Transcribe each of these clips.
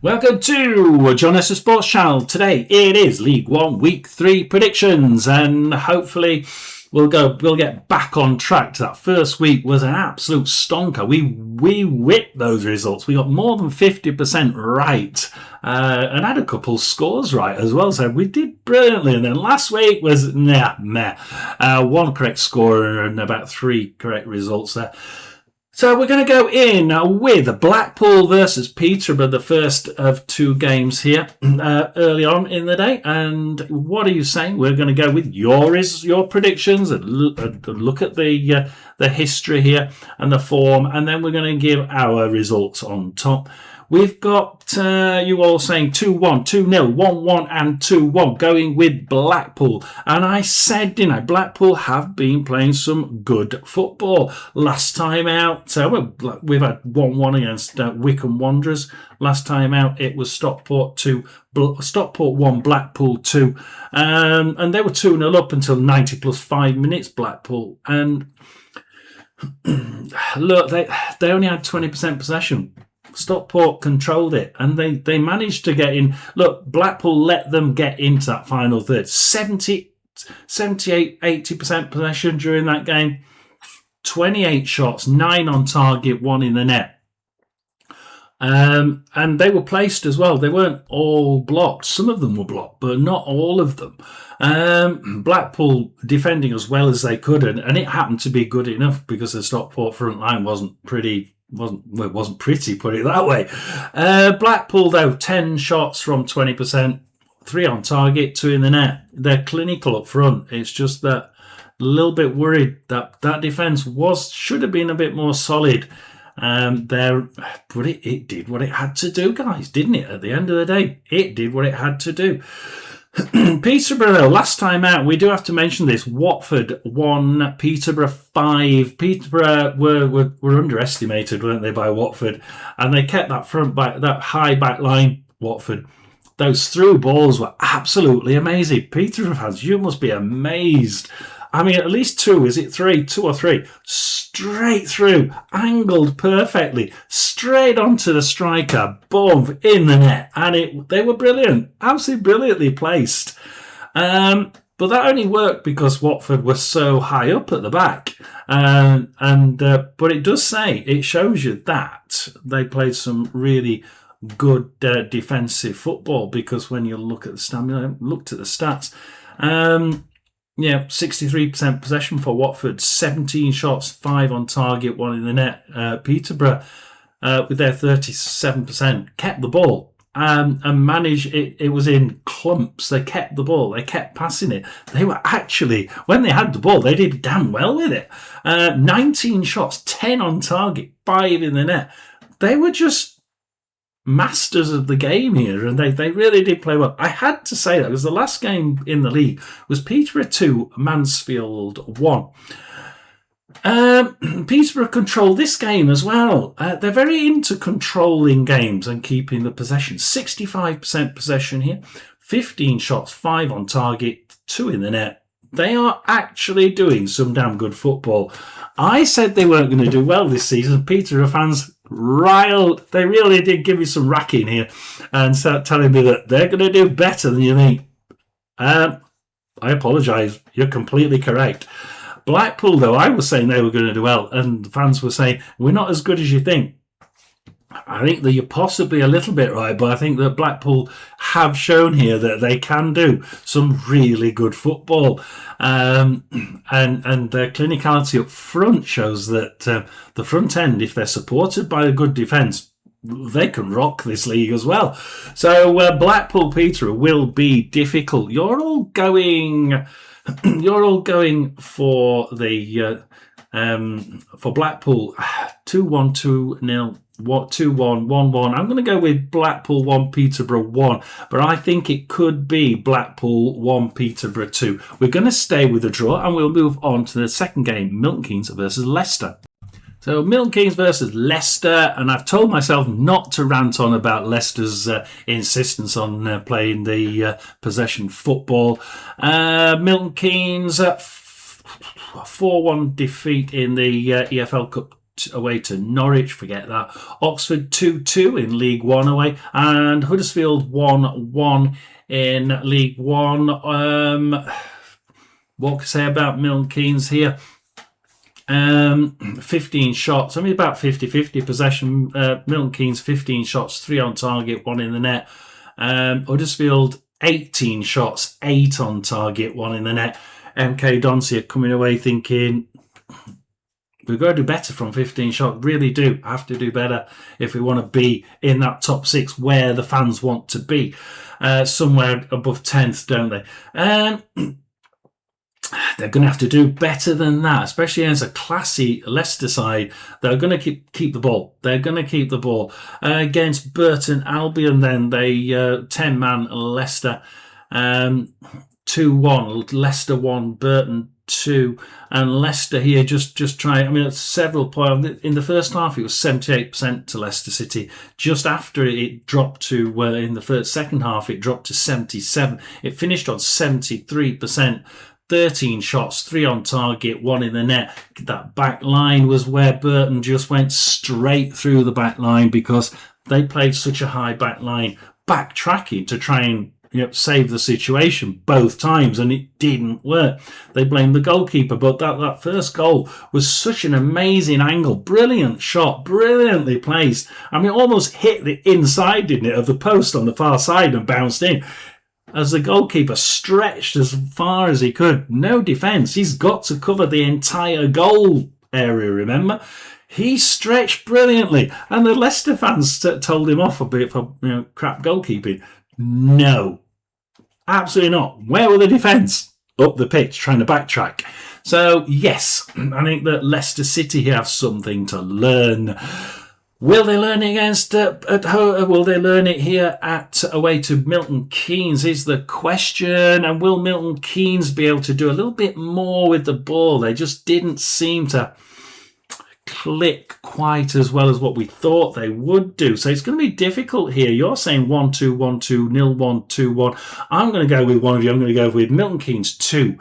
Welcome to John Esther Sports Channel. Today it is League One Week 3 predictions, and hopefully we'll get back on track. That first week was an absolute stonker. We whipped those results. We got more than 50% right, and had a couple scores right as well. So we did brilliantly. And then last week was meh. One correct score and about 3 correct results there. So we're going to go in with Blackpool versus Peterborough, the first of 2 games here early on in the day. And what are you saying? We're going to go with your predictions and look at the history here and the form, and then we're going to give our results on top. We've got you all saying 2-1, 2-0, 1-1 and 2-1 going with Blackpool. And I said, Blackpool have been playing some good football. Last time out, we've had 1-1 against Wycombe Wanderers. Last time out, it was Stockport 1, Blackpool 2. And they were 2-0 up until 90 plus 5 minutes, Blackpool. And look, they only had 20% possession. Stockport controlled it, and they managed to get in. Look, Blackpool let them get into that final third. 78, 80% possession during that game. 28 shots, 9 on target, 1 in the net. And they were placed as well. They weren't all blocked. Some of them were blocked, but not all of them. Blackpool defending as well as they could, and it happened to be good enough because the Stockport front line wasn't pretty, put it that way. Blackpool, though, 10 shots from 20%, 3 on target, 2 in the net. They're clinical up front. It's just that a little bit worried that defence should have been a bit more solid there, but it did what it had to do, guys, didn't it? At the end of the day, it did what it had to do. Peterborough, last time out, we do have to mention this. Watford 1, Peterborough 5. Peterborough were underestimated, weren't they, by Watford? And they kept that high back line, Watford. Those through balls were absolutely amazing. Peterborough fans, you must be amazed. I mean, at least 2, is it 3? 2 or 3. Straight through, angled perfectly, straight onto the striker, boom, in the net. And they were brilliant, absolutely brilliantly placed. But that only worked because Watford was so high up at the back. But it shows you that they played some really good defensive football, because when you look at the stats, 63% possession for Watford, 17 shots, 5 on target, 1 in the net. Peterborough, with their 37%, kept the ball and managed it. It was in clumps. They kept the ball. They kept passing it. They were actually, when they had the ball, they did damn well with it. 19 shots, 10 on target, 5 in the net. They were just masters of the game here, and they really did play well. I had to say that because the last game in the league was Peterborough 2, Mansfield 1. Peterborough controlled this game as well. They're very into controlling games and keeping the possession. 65% possession here, 15 shots, 5 on target, 2 in the net. They are actually doing some damn good football. I said they weren't going to do well this season. Peterborough fans they really did give me some racking here and start telling me that they're going to do better than you think. I apologise. You're completely correct. Blackpool, though, I was saying they were going to do well, and the fans were saying, we're not as good as you think. I think that you're possibly a little bit right, but I think that Blackpool have shown here that they can do some really good football. And their clinicality up front shows that the front end, if they're supported by a good defence, they can rock this league as well. So Blackpool Peterborough will be difficult. You're all going for the for Blackpool 2-1, 2-0. 2-1, 1-1. I'm going to go with Blackpool 1, Peterborough 1, but I think it could be Blackpool 1, Peterborough 2. We're going to stay with the draw, and we'll move on to the second game, Milton Keynes versus Leicester. So Milton Keynes versus Leicester, and I've told myself not to rant on about Leicester's insistence on playing the possession football. Milton Keynes 4-1 defeat in the EFL Cup away to Norwich, forget that. Oxford 2-2 in League One away, and Huddersfield 1-1 in League One. What can I say about Milton Keynes here? 15 shots, I mean about 50-50 possession. Milton Keynes 15 shots, 3 on target, 1 in the net. Huddersfield 18 shots, 8 on target, 1 in the net. MK Dons are coming away thinking, we've got to do better from 15 shots. Really do have to do better if we want to be in that top 6 where the fans want to be. Somewhere above 10th, don't they? They're going to have to do better than that, especially against a classy Leicester side. They're going to keep the ball. They're going to keep the ball. Against Burton Albion, then they 10-man Leicester 2-1. Leicester 1, Burton 2. And Leicester here just trying. I mean, at several points in the first half, it was 78% to Leicester City. Just after it dropped to in the second half, it dropped to 77. It finished on 73%. 13 shots, 3 on target, 1 in the net. That back line was where Burton just went straight through the back line because they played such a high back line, backtracking to try and save the situation both times, and it didn't work. They blamed the goalkeeper, but that first goal was such an amazing angle, brilliant shot, brilliantly placed. I mean, almost hit the inside, didn't it, of the post on the far side and bounced in. As the goalkeeper stretched as far as he could. No defence. He's got to cover the entire goal area, remember? He stretched brilliantly. And the Leicester fans told him off a bit for crap goalkeeping. No. Absolutely not. Where were the defence? Up the pitch, trying to backtrack. So, yes, I think that Leicester City have something to learn. Will they learn it against at home? Will they learn it here away to Milton Keynes is the question. And will Milton Keynes be able to do a little bit more with the ball? They just didn't seem to click quite as well as what we thought they would do. So it's going to be difficult here. You're saying 1-2, 1-2, 0-1, 2-1. I'm going to go with one of you. I'm going to go with Milton Keynes 2.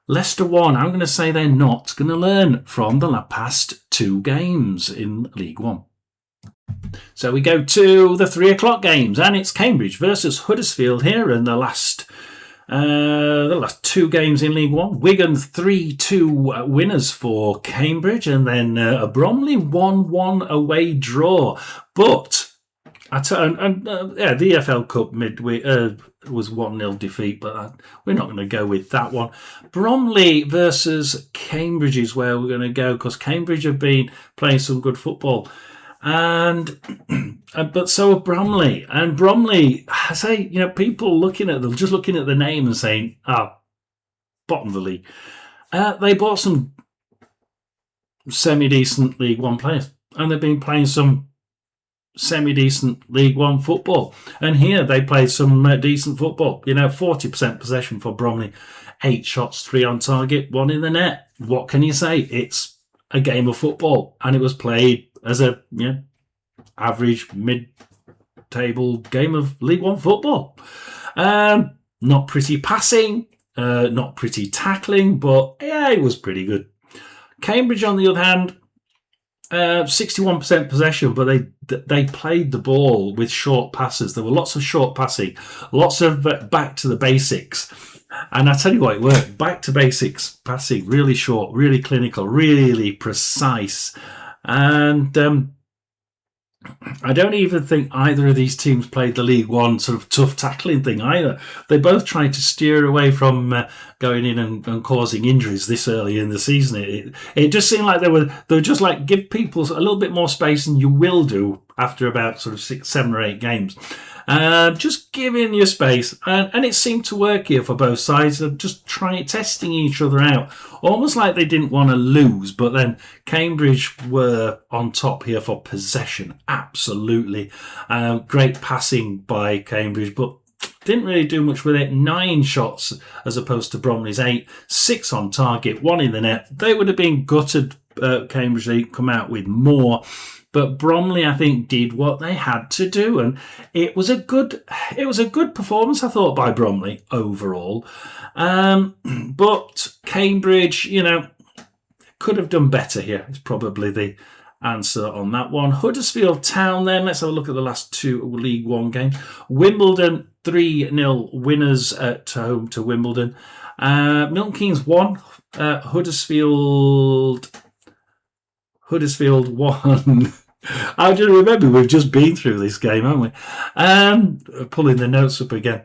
Leicester 1. I'm going to say they're not going to learn from the past 2 games in League One. So we go to the 3 o'clock games, and it's Cambridge versus Huddersfield here in the last 2 games in League One. Wigan 3-2 winners for Cambridge, and then a Bromley 1-1 away draw. But the EFL Cup midweek was 1-0 defeat, but we're not going to go with that one. Bromley versus Cambridge is where we're going to go because Cambridge have been playing some good football. And but so are Bromley. And Bromley, I say, people looking at them, just looking at the name and saying, bottom of the league. They bought some semi-decent League One players, and they've been playing some semi-decent League One football. And here they played some decent football. 40% possession for Bromley, 8 shots, 3 on target, 1 in the net. What can you say? It's a game of football, and it was played as a average mid-table game of League One football. Not pretty passing, not pretty tackling, but yeah, it was pretty good. Cambridge, on the other hand, 61% possession, but they played the ball with short passes. There were lots of short passing, lots of back to the basics. And I tell you what, it worked. Back to basics passing, really short, really clinical, really precise. And I don't even think either of these teams played the League One sort of tough tackling thing either. They both tried to steer away from going in and causing injuries this early in the season. It just seemed like they were just like, give people a little bit more space than you will do after about sort of 6, 7 or 8 games. Just giving you space, and it seemed to work here for both sides. Of just testing each other out, almost like they didn't want to lose. But then Cambridge were on top here for possession, absolutely. Great passing by Cambridge, but didn't really do much with it. 9 shots as opposed to Bromley's 8, 6 on target, 1 in the net. They would have been gutted. Cambridge, they come out with more. But Bromley, I think, did what they had to do, and it was a good performance, I thought, by Bromley overall. But Cambridge, could have done better here. It's probably answer on that one. Huddersfield Town then. Let's have a look at the last 2 League One games. Wimbledon 3-0 winners at home to Wimbledon. Milton Keynes 1. Huddersfield 1. I just remember we've just been through this game, haven't we? Pulling the notes up again.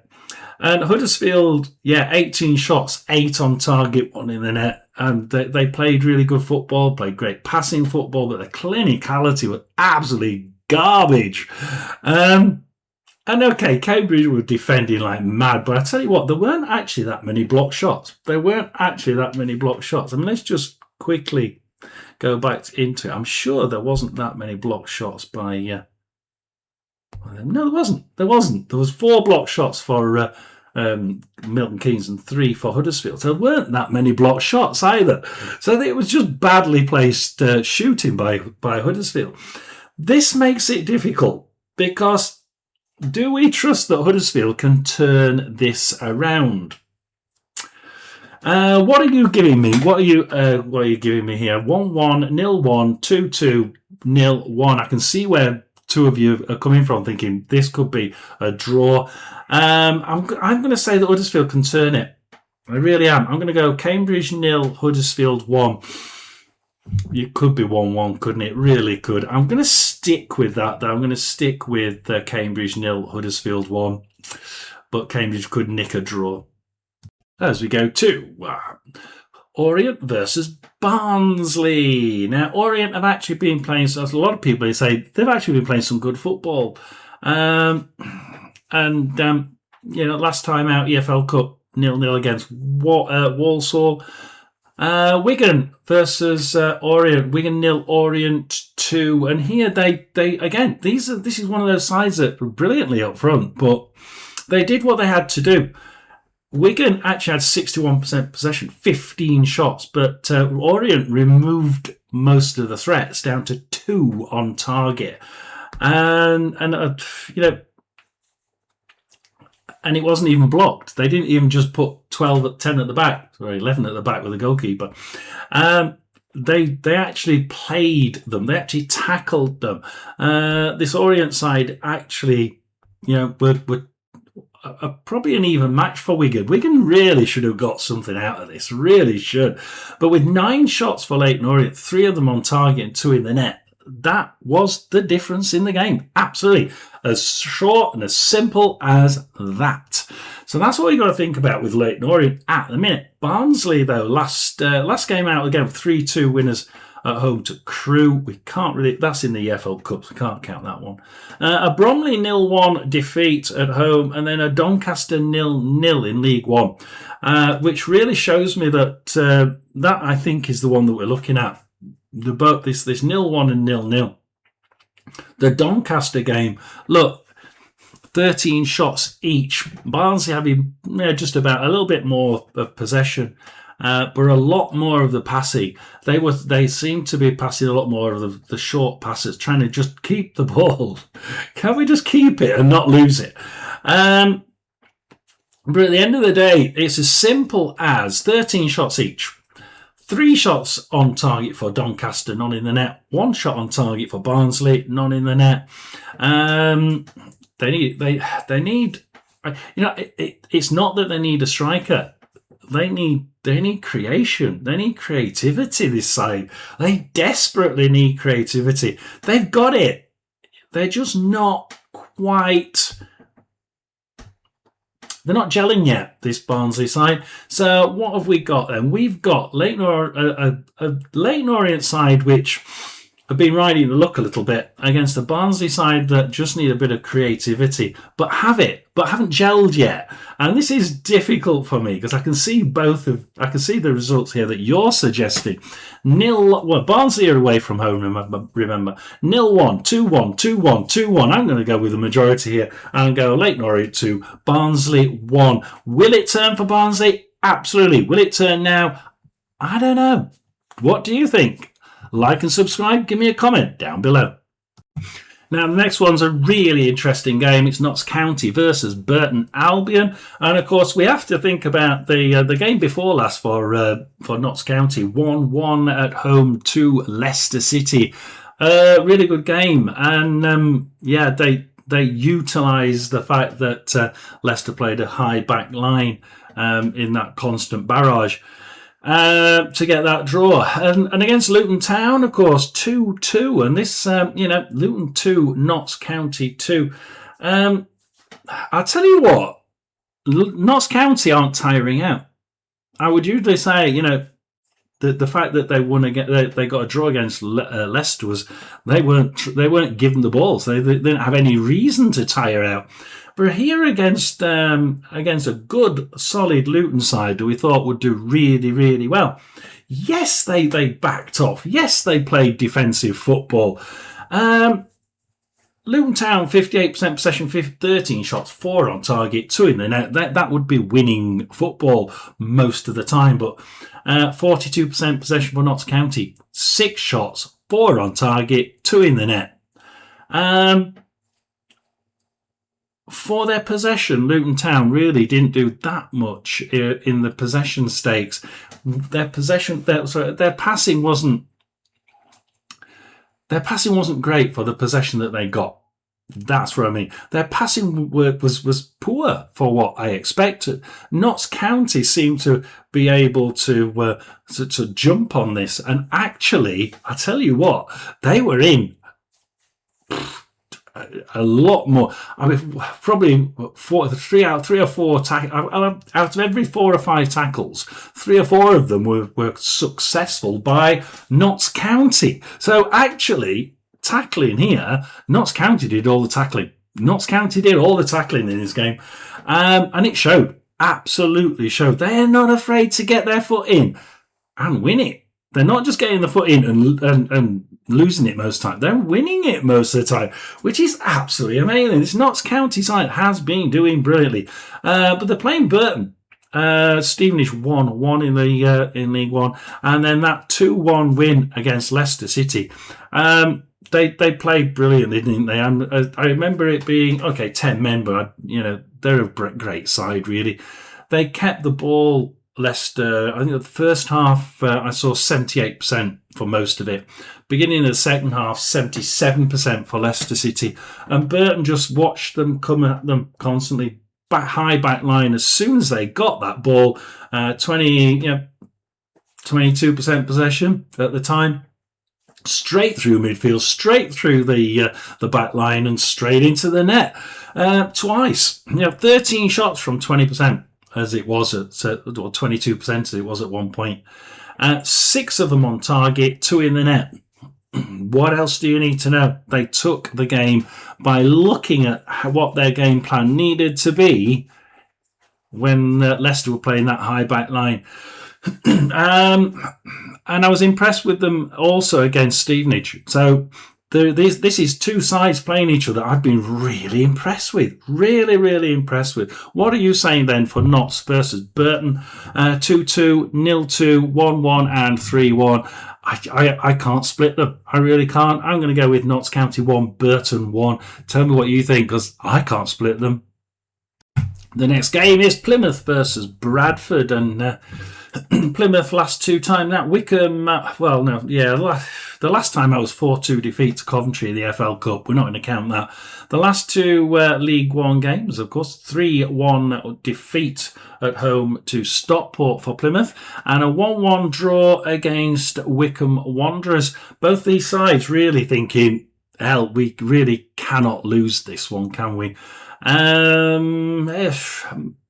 And Huddersfield, 18 shots, 8 on target, 1 in the net. And they played really good football, played great passing football, but the clinicality was absolutely garbage. And okay, Cambridge were defending like mad, but I tell you what, there weren't actually that many block shots. I mean, let's just quickly go back into it. I'm sure there wasn't that many block shots by... No, there wasn't. There was 4 block shots for Milton Keynes and 3 for Huddersfield. So there weren't that many block shots either. So it was just badly placed shooting by Huddersfield. This makes it difficult because do we trust that Huddersfield can turn this around? What are you giving me? What are you giving me here? 1-1, 0-1, 2-2, 0-1. I can see where 2 of you are coming from, thinking this could be a draw. I'm going to say that Huddersfield can turn it. I really am. I'm going to go Cambridge 0, Huddersfield 1. It could be 1-1, couldn't it? Really could. I'm going to stick with that, though. I'm going to stick with Cambridge 0, Huddersfield 1. But Cambridge could nick a draw. As we go to Orient versus Barnsley. Now, Orient have actually been playing, so a lot of people say they've actually been playing some good football. Last time out, EFL Cup 0-0 against Walsall. Wigan versus Orient. Wigan 0, Orient 2. And here they again, this is one of those sides that were brilliantly up front, but they did what they had to do. Wigan actually had 61% possession, 15 shots, but Orient removed most of the threats down to 2 on target, and it wasn't even blocked. They didn't even just put 10 at the back, or 11 at the back with the goalkeeper. They actually played them. They actually tackled them. This Orient side actually, were probably an even match for Wigan. Wigan really should have got something out of this, really should. But with 9 shots for Leyton Orient, 3 of them on target and 2 in the net, that was the difference in the game. Absolutely. As short and as simple as that. So that's what you got to think about with Leyton Orient at the minute. Barnsley, though, last game out again, 3-2 winners at home to Crewe. We can't really, that's in the EFL Cup, so we can't count that one. A Bromley 0-1 defeat at home, and then a Doncaster 0-0 in League One, which really shows me that that I think is the one that we're looking at. This 0-1 and 0-0. The Doncaster game, look, 13 shots each. Barnsley having just about a little bit more of possession. But a lot more of the passing. They seem to be passing a lot more of the short passes, trying to just keep the ball. Can we just keep it and not lose it? But at the end of the day, it's as simple as 13 shots each. 3 shots on target for Doncaster, none in the net. 1 shot on target for Barnsley, none in the net. They need. It's not that they need a striker. They need creation. They need creativity this side. They desperately need creativity. They've got it. They're just not quite... They're not gelling yet, this Barnsley side. So what have we got then? We've got a Leyton Orient side which have been riding the luck a little bit against a Barnsley side that just need a bit of creativity, but haven't gelled yet. And this is difficult for me because I can see the results here that you're suggesting. Barnsley are away from home, remember. 0-1, 2-1, 2-1, 2-1. I'm going to go with the majority here and go Leyton Orient 2, Barnsley 1. Will it turn for Barnsley? Absolutely. Will it turn now? I don't know. What do you think? Like and subscribe, give me a comment down below. Now, the next one's a really interesting game. It's Notts County versus Burton Albion. And, of course, we have to think about the game before last for Notts County. 1-1 at home to Leicester City. Really good game, and they utilised the fact that Leicester played a high back line in that constant barrage to get that draw. And against Luton Town, of course, 2-2, and this Luton 2, Notts County 2. I'll tell you what, Notts County aren't tiring out. I would usually say, the fact that they won again, they got a draw against Leicester was they weren't given the ball, so they didn't have any reason to tire out. But here against a good solid Luton side that we thought would do really, really well. Yes, they backed off. Yes, they played defensive football. Luton Town 58% possession, 13 shots, 4 on target, 2 in the net. That would be winning football most of the time, but 42% possession for Notts County, 6 shots, 4 on target, 2 in the net. For their possession, Luton Town really didn't do that much in the possession stakes. Their passing wasn't great for the possession that they got. That's what I mean. Their passing work was poor for what I expected. Notts County seemed to be able to jump on this, and actually, I tell you what, they were in a lot more. I mean, probably out of every 4 or 5 tackles, 3 or 4 of them were successful by Notts County. So actually, tackling here, Notts County did all the tackling. Notts County did all the tackling in this game, and it showed. Absolutely showed. They're not afraid to get their foot in and win it. They're not just getting the foot in and losing it most of the time. They're winning it most of the time, which is absolutely amazing. This Notts County side has been doing brilliantly. But they're playing Burton. Stevenage 1-1 in League One. And then that 2-1 win against Leicester City. They played brilliantly, didn't they? I remember it being, 10 men, but, they're a great side, really. They kept the ball... Leicester, I think the first half, I saw 78% for most of it. Beginning of the second half, 77% for Leicester City. And Burton just watched them come at them constantly. High back line as soon as they got that ball. 22% possession at the time. Straight through midfield, straight through the back line and straight into the net. Twice. 13 shots from 20%. As it was or 22% as it was at one point. 6 of them on target, 2 in the net. What else do you need to know? They took the game by looking at what their game plan needed to be when Leicester were playing that high back line. And I was impressed with them also against Stevenage. So this is 2 sides playing each other I've been really impressed with. Really, really impressed with. What are you saying then for Notts versus Burton? 2-2, 0-2, 1-1 and 3-1. I can't split them. I really can't. I'm going to go with Notts County 1, Burton 1. Tell me what you think, because I can't split them. The next game is Plymouth versus Bradford, and Plymouth last 2 times. Now Wycombe, the last time I was 4-2 defeat to Coventry in the FL Cup. We're not going to count that. The last 2 League One games, of course, 3-1 defeat at home to Stockport for Plymouth, and a 1-1 draw against Wycombe Wanderers. Both these sides really thinking, hell, we really cannot lose this one, can we?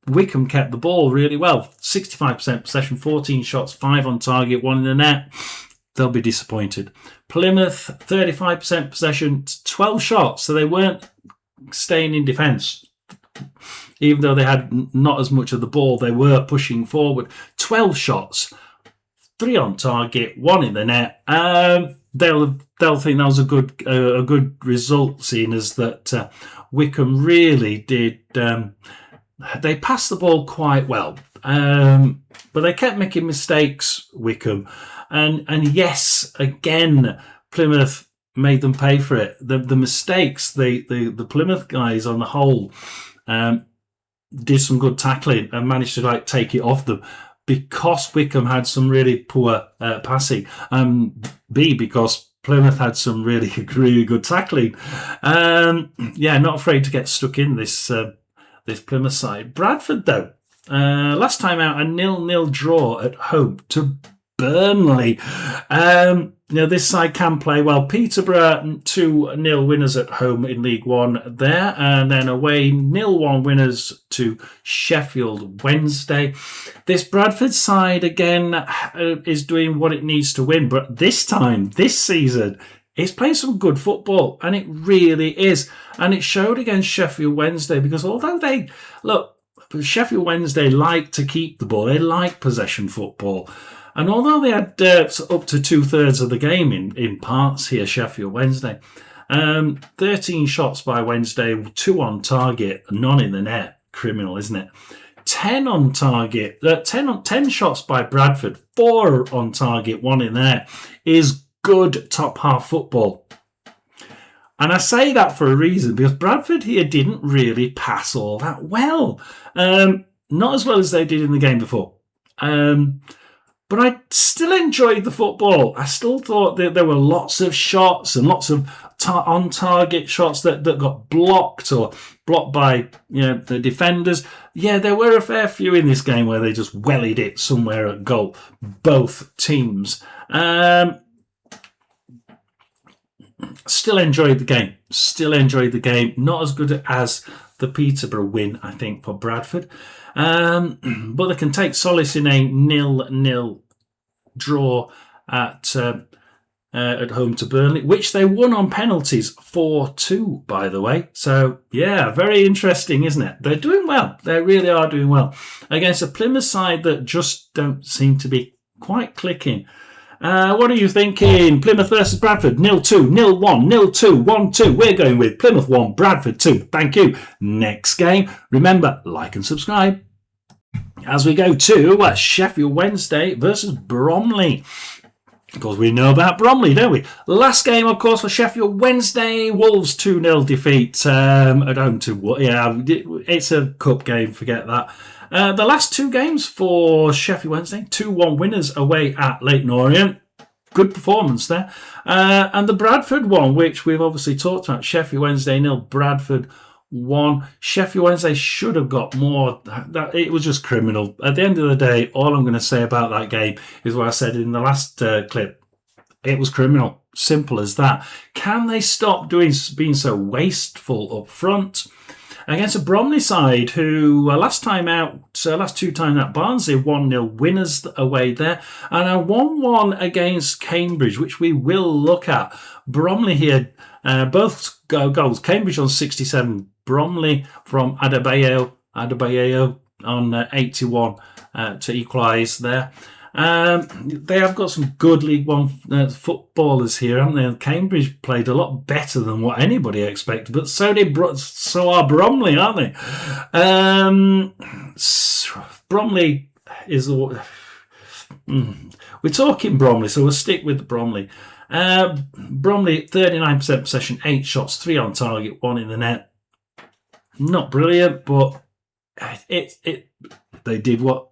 Wycombe kept the ball really well. 65% possession, 14 shots, 5 on target, 1 in the net. They'll be disappointed. Plymouth, 35% possession, 12 shots, so they weren't staying in defence. Even though they had not as much of the ball, they were pushing forward. 12 shots, 3 on target, 1 in the net. They'll think that was a good result, seeing as that Wycombe really did. They passed the ball quite well, but they kept making mistakes, Wycombe. And yes, again, Plymouth made them pay for it. The mistakes, the Plymouth guys on the whole did some good tackling and managed to take it off them, because Wycombe had some really poor passing. Because Plymouth had some really, really good tackling. Not afraid to get stuck in this Plymouth side. Bradford, though, last time out, a 0-0 draw at home to Burnley. This side can play well. Peterborough 2-0 winners at home in League One there, and then away 0-1 winners to Sheffield Wednesday. This Bradford side again is doing what it needs to win, but this time, this season, it's playing some good football, and it really is. And it showed against Sheffield Wednesday, because although Sheffield Wednesday like to keep the ball, they like possession football. And although they had up to 2/3 of the game in parts here, Sheffield Wednesday, 13 shots by Wednesday, 2 on target, none in the net. Criminal, isn't it? 10 on target, 10 shots by Bradford, 4 on target, 1 in there, is good top half football. And I say that for a reason, because Bradford here didn't really pass all that well. Not as well as they did in the game before. But I still enjoyed the football. I still thought that there were lots of shots and lots of on-target shots that got blocked or blocked by the defenders. Yeah, there were a fair few in this game where they just wellied it somewhere at goal, both teams. Still enjoyed the game. Not as good as the Peterborough win, I think, for Bradford. But they can take solace in a 0-0 draw at home to Burnley, which they won on penalties 4-2, by the way. So, yeah, very interesting, isn't it? They're doing well. They really are doing well. Against a Plymouth side that just don't seem to be quite clicking. What are you thinking? Plymouth versus Bradford, 0-2, 0-1, 0-2, 1-2. We're going with Plymouth 1, Bradford 2. Thank you. Next game. Remember, like and subscribe. As we go to Sheffield Wednesday versus Bromley. Because we know about Bromley, don't we? Last game, of course, for Sheffield Wednesday. Wolves 2-0 defeat at home to... Yeah, it's a cup game, forget that. The last 2 games for Sheffield Wednesday, 2-1 winners away at Leyton Orient. Good performance there. And the Bradford one, which we've obviously talked about, Sheffield Wednesday 0, Bradford 1. Sheffield Wednesday should have got more. It was just criminal. At the end of the day, all I'm going to say about that game is what I said in the last clip. It was criminal. Simple as that. Can they stop being so wasteful up front? Against a Bromley side who last 2 times out, Barnsley 1-0 winners away there, and a 1-1 against Cambridge, which we will look at. Bromley here, both goals. Cambridge on 67, Bromley from Adebayo on 81 to equalise there. They have got some good League One footballers here, haven't they? Cambridge played a lot better than what anybody expected, but so are Bromley, aren't they? Bromley is... We're talking Bromley, so we'll stick with Bromley. Bromley, 39% possession, 8 shots, 3 on target, 1 in the net. Not brilliant, but they did what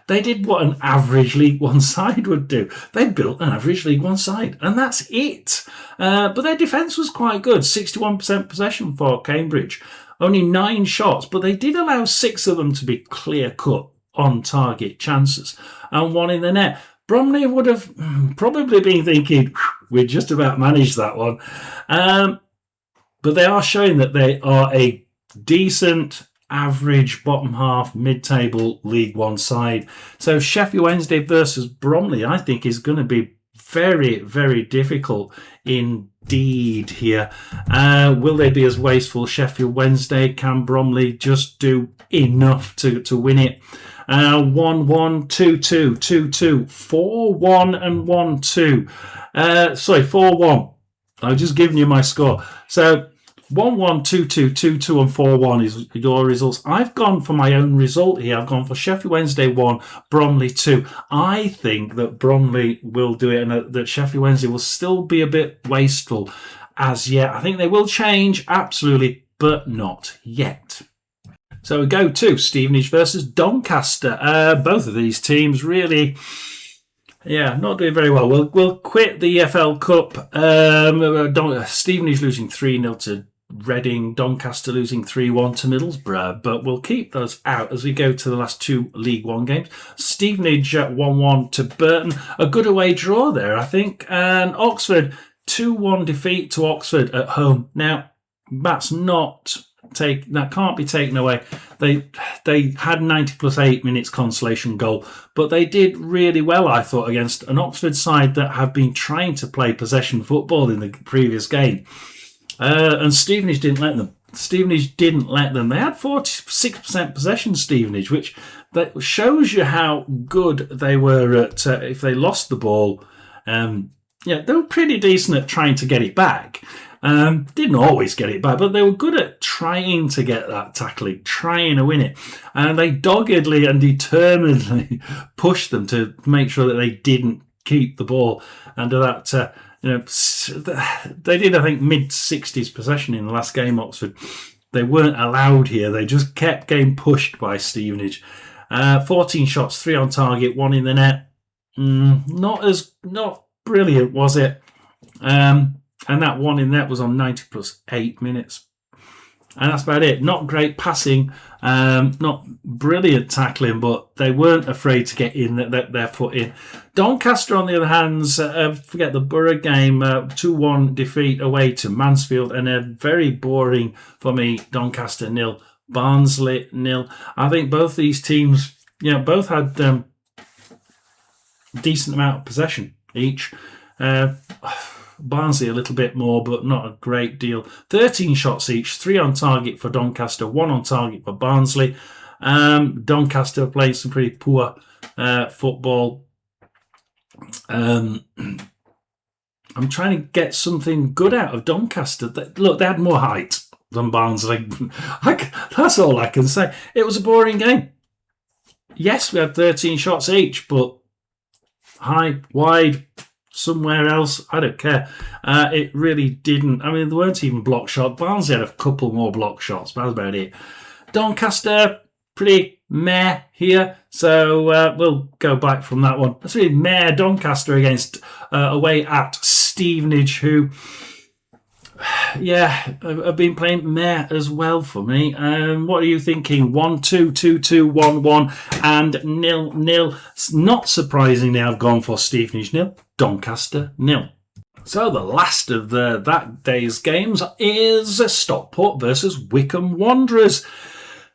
an average League One side would do. They built an average League One side, and that's it. But their defence was quite good. 61% possession for Cambridge. Only 9 shots, but they did allow 6 of them to be clear-cut on-target chances, and 1 in the net. Bromley would have probably been thinking, we just about managed that one. But they are showing that they are a decent, average, bottom half, mid-table League One side. So Sheffield Wednesday versus Bromley, I think, is going to be very, very difficult indeed here. Will they be as wasteful? Sheffield Wednesday, can Bromley just do enough to win it? 1-1, 2-2, 2-2, 4-1 and 1-2. 4-1. I've just given you my score. So 1-1, 2-2, 2-2 and 4-1 is your results. I've gone for my own result here. I've gone for Sheffield Wednesday 1, Bromley 2. I think that Bromley will do it and that Sheffield Wednesday will still be a bit wasteful as yet. I think they will change, absolutely, but not yet. So we go to Stevenage versus Doncaster. Both of these teams really Yeah, not doing very well. We'll quit the EFL Cup. Stevenage losing 3-0 to Reading, Doncaster losing 3-1 to Middlesbrough, but we'll keep those out as we go to the last two League One games. Stevenage 1-1 to Burton, a good away draw there, I think, and Oxford 2-1 defeat to Oxford at home. Now, that can't be taken away. They had 90 plus 8 minutes consolation goal, but they did really well, I thought, against an Oxford side that have been trying to play possession football in the previous game. And Stevenage didn't let them. They had 46% possession, Stevenage, which that shows you how good they were at if they lost the ball. They were pretty decent at trying to get it back. Didn't always get it back, but they were good at trying to get that tackling, trying to win it. And they doggedly and determinedly pushed them to make sure that they didn't keep the ball. And that, they did, I think, mid-60s possession in the last game, Oxford. They weren't allowed here. They just kept getting pushed by Stevenage. 14 shots, 3 on target, 1 in the net. Not brilliant, was it? And that 1 in net was on 90 plus 8 minutes. And that's about it. Not great passing, not brilliant tackling, but they weren't afraid to get in their foot in. Doncaster, on the other hand, forget the Borough game, 2-1 defeat away to Mansfield, and a very boring, for me, Doncaster 0, Barnsley 0. I think both these teams, both had decent amount of possession each. Barnsley a little bit more, but not a great deal. 13 shots each, 3 on target for Doncaster, 1 on target for Barnsley. Doncaster playing some pretty poor football. I'm trying to get something good out of Doncaster. They had more height than Barnsley. That's all I can say. It was a boring game. Yes, we had 13 shots each, but high, wide, somewhere else, I don't care. It really didn't. I mean, there weren't even block shots. Barnsley had a couple more block shots, but that's about it. Doncaster, pretty meh here, so we'll go back from that one. That's really meh. Doncaster against away at Stevenage, who, have been playing meh as well for me. What are you thinking? 1-2, 2-2, 1-1, and 0-0. Not surprisingly, I've gone for Stevenage 0. Doncaster 0. So the last of that day's games is Stockport versus Wycombe Wanderers.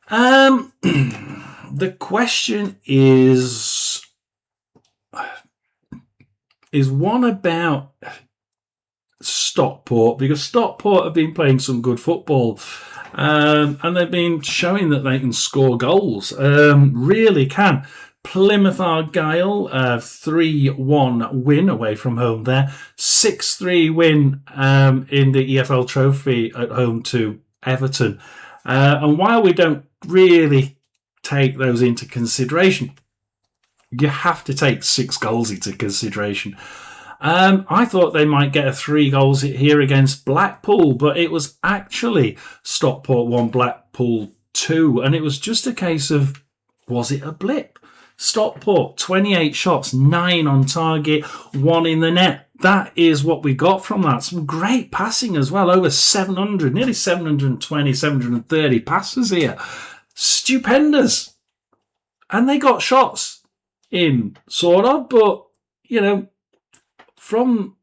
The question is one about Stockport, because Stockport have been playing some good football, and they've been showing that they can score goals. Really can. Plymouth Argyle, 3-1 win away from home there. 6-3 win in the EFL Trophy at home to Everton. And while we don't really take those into consideration, you have to take 6 goals into consideration. I thought they might get 3 goals here against Blackpool, but it was actually Stockport 1, Blackpool 2. And it was just a case of, was it a blip? Stockport, 28 shots, 9 on target, 1 in the net. That is what we got from that. Some great passing as well. Over 700, nearly 720, 730 passes here. Stupendous. And they got shots in, sort of, but, from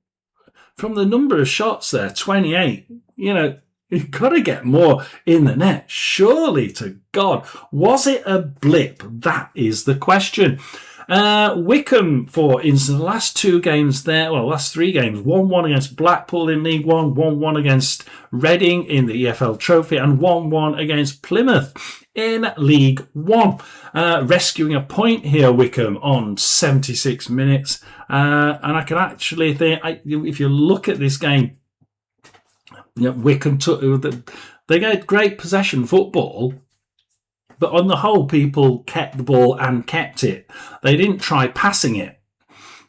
the number of shots there, 28, you've got to get more in the net. Surely to God. Was it a blip? That is the question. Wycombe, for instance, the last 2 games there, last 3 games, 1-1 against Blackpool in League One, 1-1 against Reading in the EFL Trophy, and 1-1 against Plymouth in League One. Rescuing a point here, Wycombe, on 76 minutes. And I can actually think, if you look at this game, Wycombe they get great possession football, but on the whole, people kept the ball and kept it. They didn't try passing it.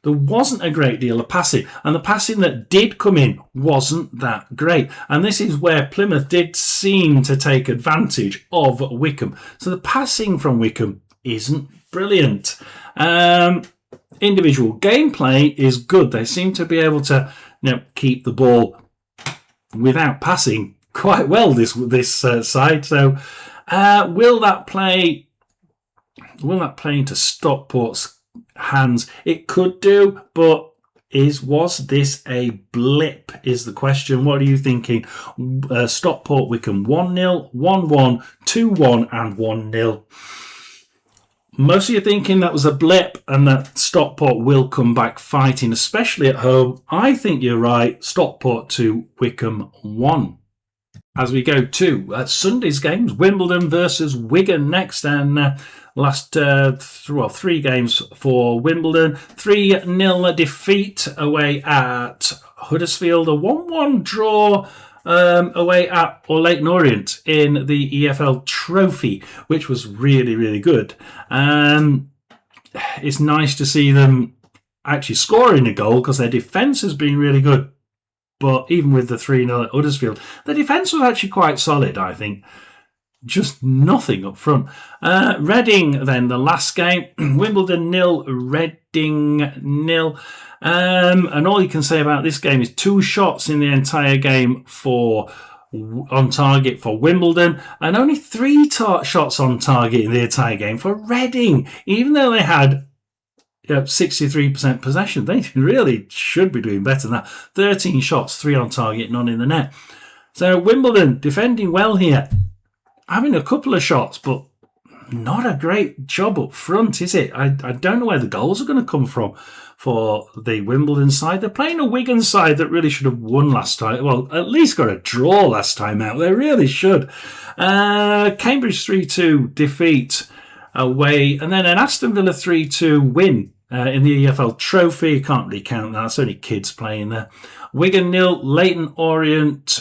There wasn't a great deal of passing, and the passing that did come in wasn't that great. And this is where Plymouth did seem to take advantage of Wycombe. So the passing from Wycombe isn't brilliant. individual gameplay is good. They seem to be able to keep the ball without passing quite well this side. So will that play into Stockport's hands? It could do, but was this a blip is the question. What are you thinking? Stockport Wycombe 1-0, 1-1, 2-1 and 1-0. Most of you thinking that was a blip and that Stockport will come back fighting, especially at home. I think you're right. Stockport 2, Wycombe 1. As we go to Sunday's games, Wimbledon versus Wigan next, and last 3 games for Wimbledon. 3-0 defeat away at Huddersfield, a 1-1 draw away at Leighton Orient in the EFL Trophy, which was really, really good. It's nice to see them actually scoring a goal because their defence has been really good. But even with the 3-0 at Huddersfield, the defence was actually quite solid, I think. Just nothing up front. Reading, then, the last game. Wimbledon 0, Reading 0. And all you can say about this game is 2 shots in the entire game on target for Wimbledon, and only 3 shots on target in the entire game for Reading. Even though they had 63% possession, they really should be doing better than that. 13 shots, 3 on target, none in the net. So Wimbledon defending well here, having a couple of shots, but not a great job up front, is it? I don't know where the goals are going to come from for the Wimbledon side. They're playing a Wigan side that really should have won last time. Well, at least got a draw last time out. They really should. Cambridge 3-2 defeat away, and then an Aston Villa 3-2 win in the EFL Trophy. Can't really count that. It's only kids playing there. Wigan 0, Leighton Orient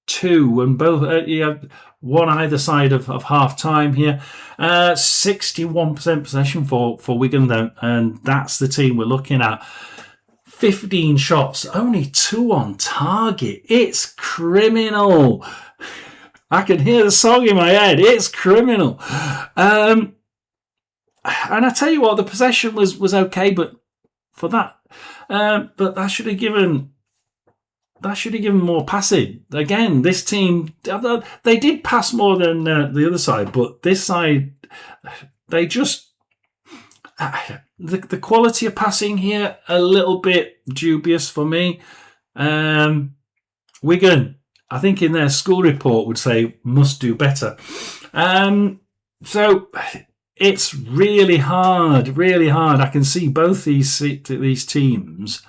2, and both you have one either side of half time here. 61% possession for Wigan though, and that's the team we're looking at. 15 shots, only 2 on target. It's criminal. I can hear the song in my head. It's criminal. And I tell you what, the possession was okay, but for that, but that should have given more passing. Again, this team, they did pass more than the other side, but this side, they just the quality of passing here a little bit dubious for me. Wigan, I think in their school report would say must do better. So it's really hard. I can see both these teams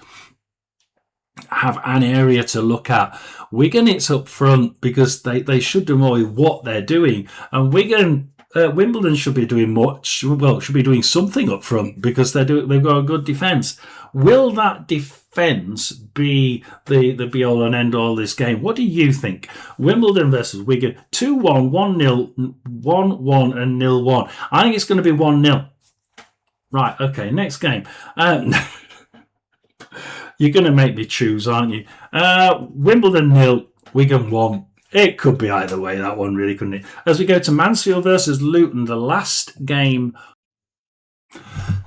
have an area to look at. Wigan, it's up front because they should do more with what they're doing, and Wimbledon should be doing more. Should be doing something up front because they've got a good defence. Will that defence be the be all and end all this game? What do you think? Wimbledon versus Wigan, 2-1, 1-0, 1-1 and 0-1. I think it's going to be 1-0. Right, okay, next game. You're going to make me choose, aren't you? Wimbledon 0, Wigan 1. It could be either way, that one really, couldn't it? As we go to Mansfield versus Luton, the last game.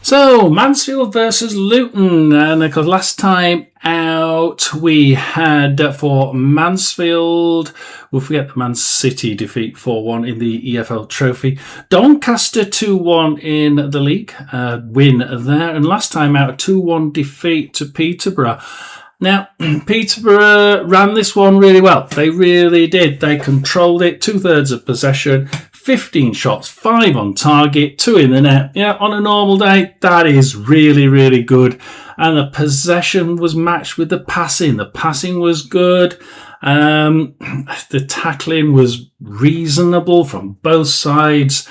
So, Mansfield versus Luton. And because last time out we had for Mansfield, we'll forget the Man City defeat 4-1 in the EFL Trophy. Doncaster 2-1 in the league, win there. And last time out, a 2-1 defeat to Peterborough. Now, Peterborough ran this one really well. They really did. They controlled it, 2/3 of possession, 15 shots, 5 on target, 2 in the net. Yeah, on a normal day, that is really, really good. And the possession was matched with the passing. The passing was good. The tackling was reasonable from both sides.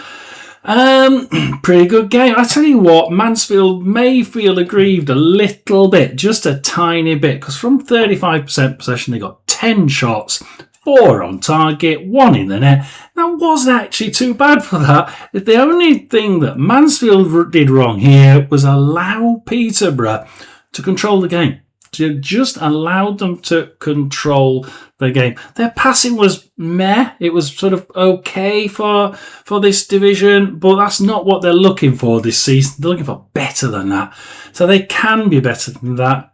Pretty good game. I tell you what, Mansfield may feel aggrieved a little bit, just a tiny bit, because from 35% possession, they got 10 shots, 4 on target, 1 in the net. That wasn't actually too bad for that. The only thing that Mansfield did wrong here was allow Peterborough to control the game. just allowed them to control the game. Their passing was meh. It was sort of okay for this division, but that's not what they're looking for this season. They're looking for better than that. So they can be better than that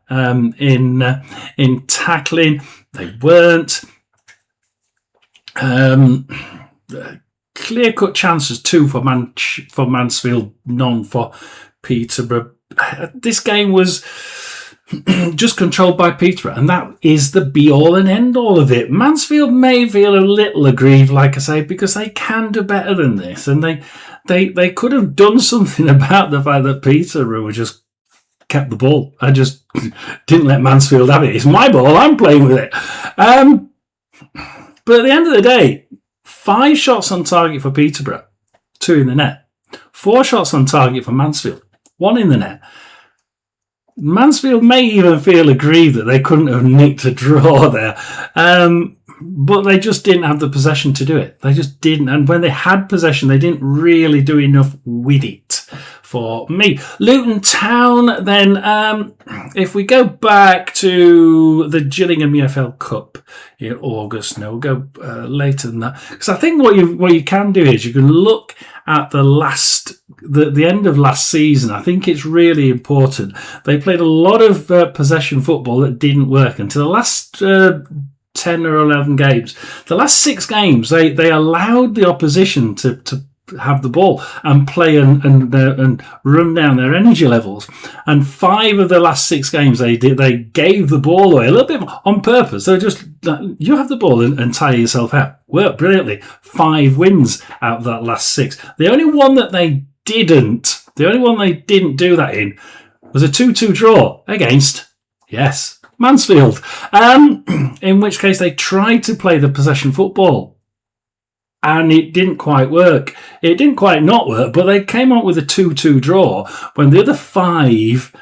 in tackling. They weren't. Clear-cut chances, 2 for Mansfield, none for Peterborough. This game was just controlled by Peterborough, and that is the be-all and end-all of it. Mansfield may feel a little aggrieved, like I say, because they can do better than this, and they could have done something about the fact that Peterborough just kept the ball. I just didn't let Mansfield have it. It's my ball, I'm playing with it. But at the end of the day, 5 shots on target for Peterborough, 2 in the net. 4 shots on target for Mansfield, 1 in the net. Mansfield may even feel aggrieved that they couldn't have nicked a draw there. But they just didn't have the possession to do it. They just didn't. And when they had possession, they didn't really do enough with it for me. Luton Town, then, if we go back to the Gillingham EFL Cup in August, no, we'll go later than that. Because I think what you can do is you can look at the end of last season. I think it's really important. They played a lot of possession football that didn't work until the last 10 or 11 games. The last 6 games, they allowed the opposition to have the ball and play and run down their energy levels. And 5 of the last 6 games they gave the ball away a little bit more on purpose. They're just, you have the ball and tire yourself out. Worked brilliantly. 5 wins out of that last 6. The only one they didn't do that in was a 2-2 draw against, yes, Mansfield. In which case they tried to play the possession football, and it didn't quite work. It didn't quite not work, but they came up with a 2-2 draw when the other 5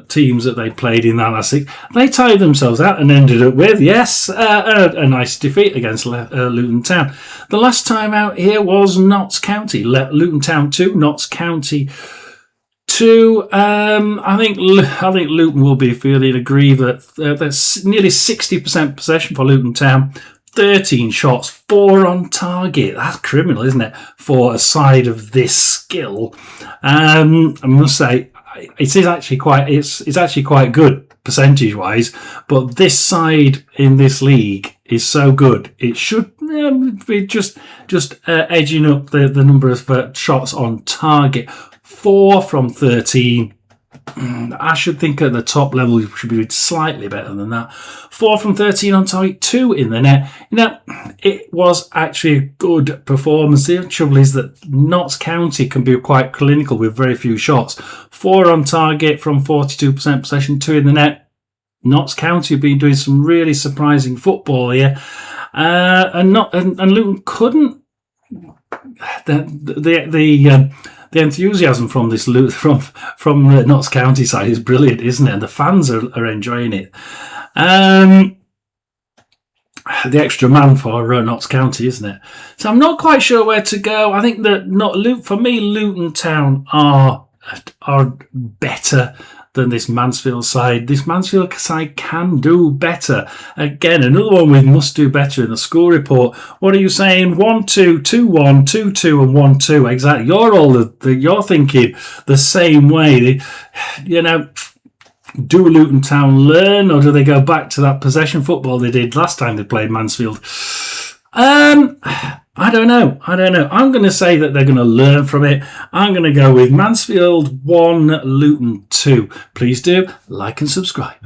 teams that they played in that last 6, they tied themselves out and ended up with, yes, a nice defeat against Luton Town. The last time out here was Notts County. Luton Town 2, Notts County 2. I think Luton will be feeling aggrieved that there's nearly 60% possession for Luton Town. 13 shots, 4 on target. That's criminal, isn't it, for a side of this skill? I must say, it's actually quite good percentage-wise. But this side in this league is so good, it should be just edging up the number of shots on target. 4 from 13. I should think at the top level you should be slightly better than that. 4 from 13 on target, 2 in the net. It was actually a good performance. The trouble is that Notts County can be quite clinical with very few shots. 4 on target from 42% possession, 2 in the net. Notts County have been doing some really surprising football here, and Luton couldn't. The enthusiasm from this from the Notts County side is brilliant, isn't it? And the fans are enjoying it. The extra man for Notts County, isn't it? So I'm not quite sure where to go. I think that for me, Luton Town are better than this Mansfield side. This Mansfield side can do better. Again, another one with must do better in the score report. What are you saying? 1-2, 2-1, 2-2 and 1-2. Exactly. You're thinking the same way. Do Luton Town learn, or do they go back to that possession football they did last time they played Mansfield? I don't know. I'm going to say that they're going to learn from it. I'm going to go with Mansfield 1, Luton 2. Please do like and subscribe.